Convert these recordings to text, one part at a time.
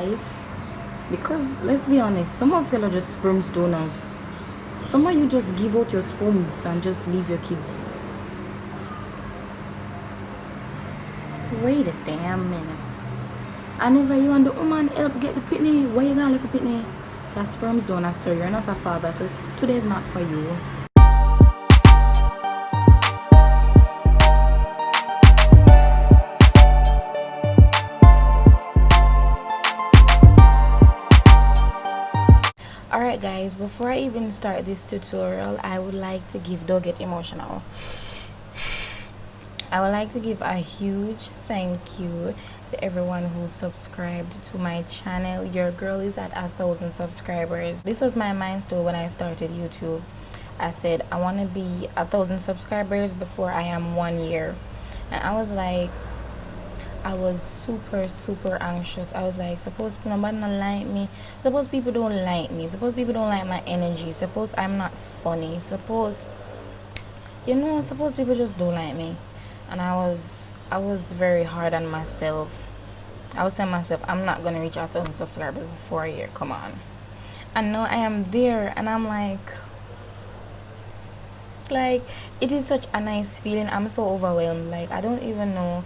life, because let's be honest, some of y'all are just sperm donors. Some of you just give out your sperms and just leave your kids. Wait a damn minute. And if you and the woman help get the pitney, why you gonna leave the pitney? Your sperms donor, sir. You're not a father. Today is not for you. Alright guys, before I even start this tutorial, I would like to give, don't get emotional, I would like to give a huge thank you to everyone who subscribed to my channel. Your girl is at 1,000 subscribers. This was my milestone when I started YouTube. I said I want to be 1,000 subscribers before I am 1 year, and I was like, I was super anxious. I was like, suppose nobody don't like me, suppose people don't like me, suppose people don't like my energy, suppose I'm not funny, suppose, you know, suppose people just don't like me. And I was very hard on myself. I was telling myself, I'm not gonna reach 1,000 subscribers before a year. Come on. And now I am there, and I'm like it is such a nice feeling. I'm so overwhelmed. Like, I don't even know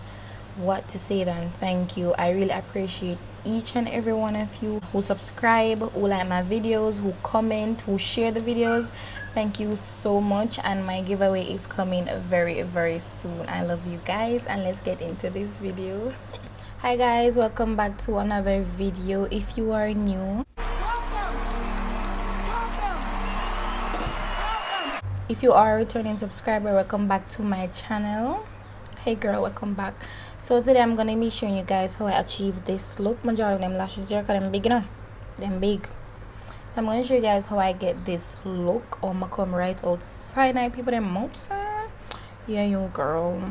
what to say than thank you. I really appreciate each and every one of you who subscribe, who like my videos, who comment, who share the videos. Thank you so much, and my giveaway is coming very soon. I love you guys, and let's get into this video. Hi guys, welcome back to another video. If you are new, if you are a returning subscriber, welcome back to my channel. Hey girl, welcome back. So today I'm gonna be showing you guys how I achieve this look. Majority of them lashes here because them big, you know, them big. So I'm gonna show you guys how I get this look. Oh, my come right outside and people them outside. Yeah, you girl.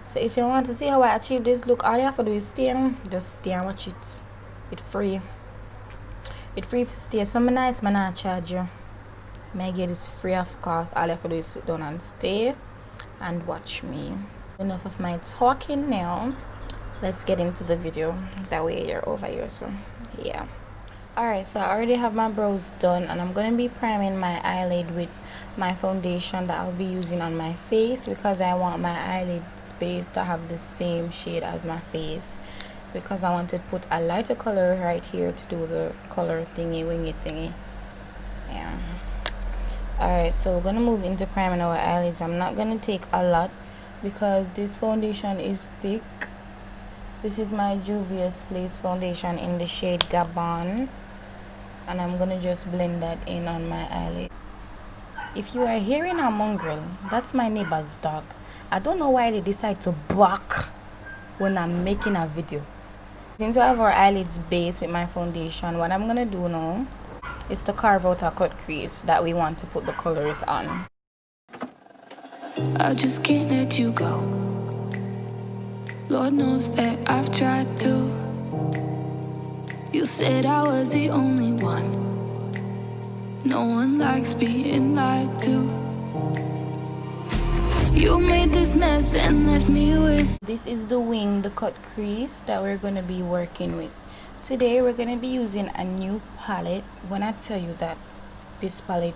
So if you want to see how I achieve this look, all you have to do is stay and just stay and watch it. It's free. It's free for stay. So I'm nice, man, I charge you. May get this free of course. All you have to do is sit down and stay and watch me. Enough of my talking now. Let's get into the video. That way you're over here. So yeah. Alright, so I already have my brows done, and I'm gonna be priming my eyelid with my foundation that I'll be using on my face, because I want my eyelid space to have the same shade as my face, because I want to put a lighter color right here to do the color thingy wingy thingy. Yeah. Alright, so we're gonna move into priming our eyelids. I'm not gonna take a lot because this foundation is thick. This is my Juvia's Place foundation in the shade Gabon, and I'm gonna just blend that in on my eyelid. If you are hearing a mongrel, that's my neighbor's dog. I don't know why they decide to bark when I'm making a video. Since we have our eyelids base with my foundation, what I'm gonna do now is to carve out a cut crease that we want to put the colors on. I just can't let you go. Lord knows that I've tried to. You said I was the only one. No one likes being lied to. You made this mess and left me with. This is the wing, the cut crease that we're gonna be working with. Today we're gonna be using a new palette. When I tell you that this palette,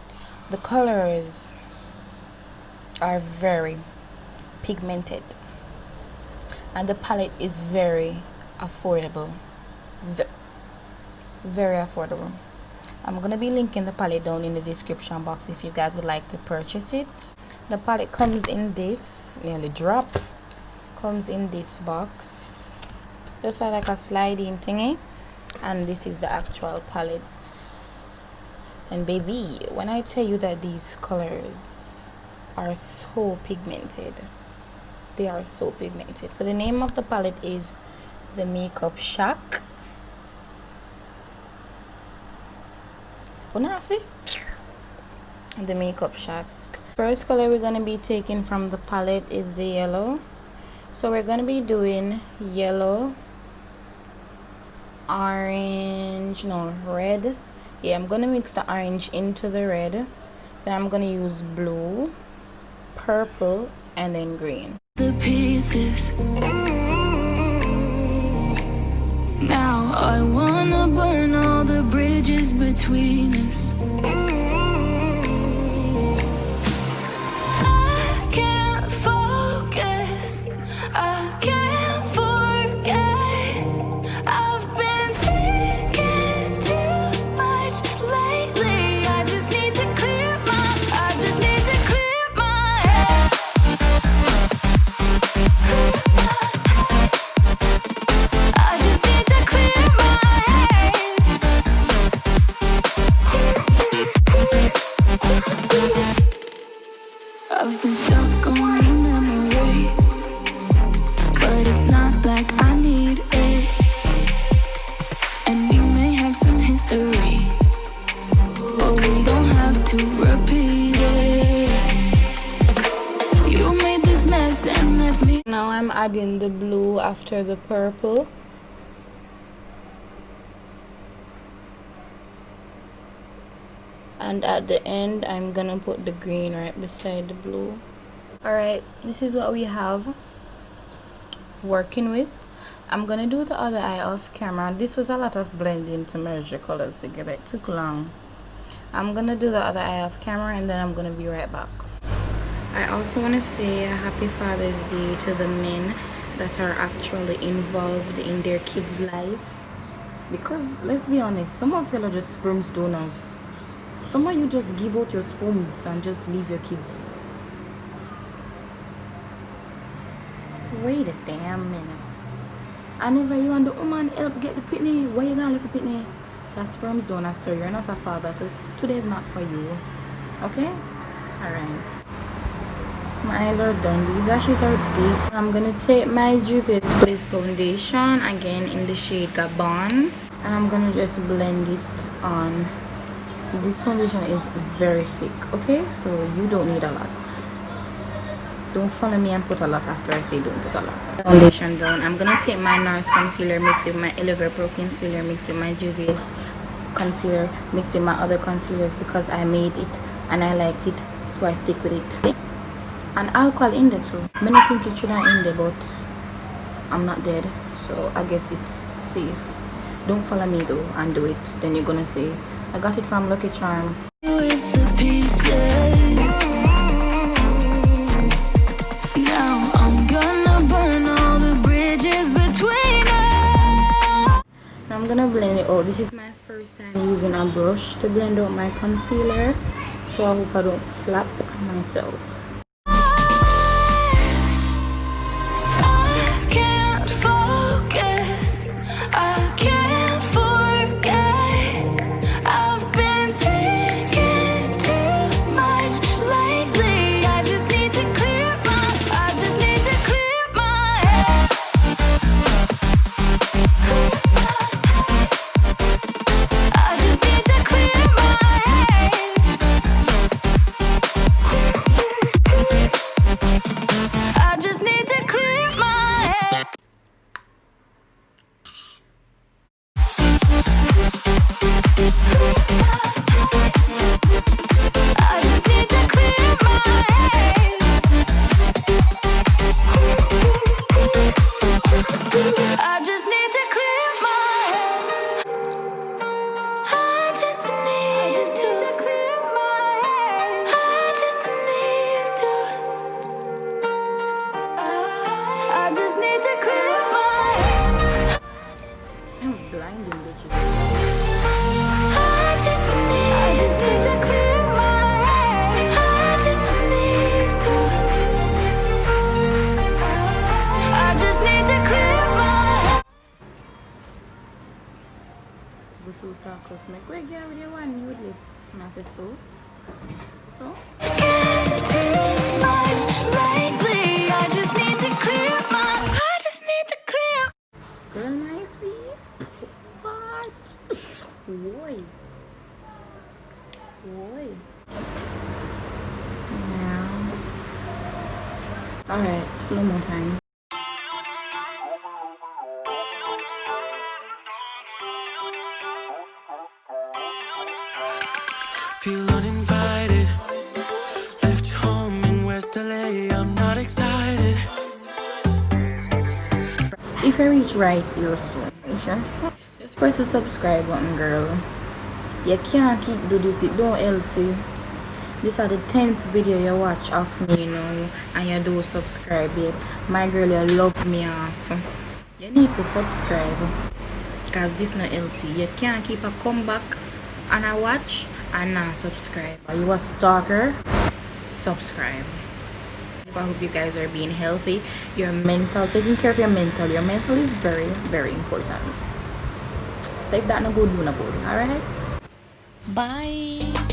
the colors are very pigmented, and the palette is very affordable. Very affordable. I'm gonna be linking the palette down in the description box if you guys would like to purchase it. The palette comes in this, nearly drop, comes in this box, just like a sliding thingy, and this is the actual palette. And baby, when I tell you that these colors are so pigmented, they are so pigmented. So the name of the palette is the Makeup Shack. The Makeup Shack. First color we're going to be taking from the palette is the yellow. So we're going to be doing yellow, orange, no, red. Yeah, I'm going to mix the orange into the red. Then I'm going to use blue, purple, and then green. The pieces. Now I wanna burn all the bridges between us. I can't focus, I can't forget. I've been thinking too much lately. I just need to clear my head. I just need to clear my head. I've been stuck on your memory, but it's not like I need it. And we may have some history, but we don't have to repeat it. You made this mess and left me. Now I'm adding the blue after the purple. And at the end I'm gonna put the green right beside the blue. Alright, this is what we have working with. I'm gonna do the other eye off camera. This was a lot of blending to merge the colors together. It took long. I'm gonna do the other eye off camera and then I'm gonna be right back. I also want to say a happy Father's Day to the men that are actually involved in their kids' life. Because let's be honest, some of y'all are just sperm donors. Some of you just give out your sperms and just leave your kids. Wait a damn minute. And if you and the woman help get the pitney, where you gonna leave the pitney? Your sperms donor, so you're not a father. Today is not for you. Okay? Alright. My eyes are done. These lashes are deep. I'm gonna take my Juvia's Place foundation again in the shade Gabon, and I'm gonna just blend it on. This foundation is very thick, okay? So you don't need a lot. Don't follow me and put a lot after I say don't put a lot. Foundation done. I'm gonna take my NARS concealer, mix with my Elegant Pro concealer, mix with my Juvia's concealer, mix with my other concealers because I made it and I liked it, so I stick with it. And alcohol in there too. Many think it should not in there, but I'm not dead, so I guess it's safe. Don't follow me though and do it. Then you're gonna say I got it from Lucky Charm. With the pieces. Now I'm gonna burn all the bridges between us. Now I'm gonna blend it out. This is my first time using a brush to blend out my concealer, so I hope I don't flap myself. Cosmic. Where girl with your one you would live? And I said so. So? Can't too much lately. I just need to clear my. I just need to clear. Girl, I see. What? Boy. Boy. Yeah. Alright, slow mo time. Feel uninvited. Left home in West LA. I'm not excited. If I reach right, you're so. Are you sure? press the subscribe button, girl. You can't keep do this, it don't healthy. This is the 10th video you watch of me, you know, and you do subscribe it. My girl, you love me off. You need to subscribe, because this not healthy. You can't keep a comeback and a watch and not subscribe. Are you a stalker? Subscribe. I hope you guys are being healthy. Your mental, taking care of your mental. Your mental is very, very important. So if that no good, you no good. Alright? Bye.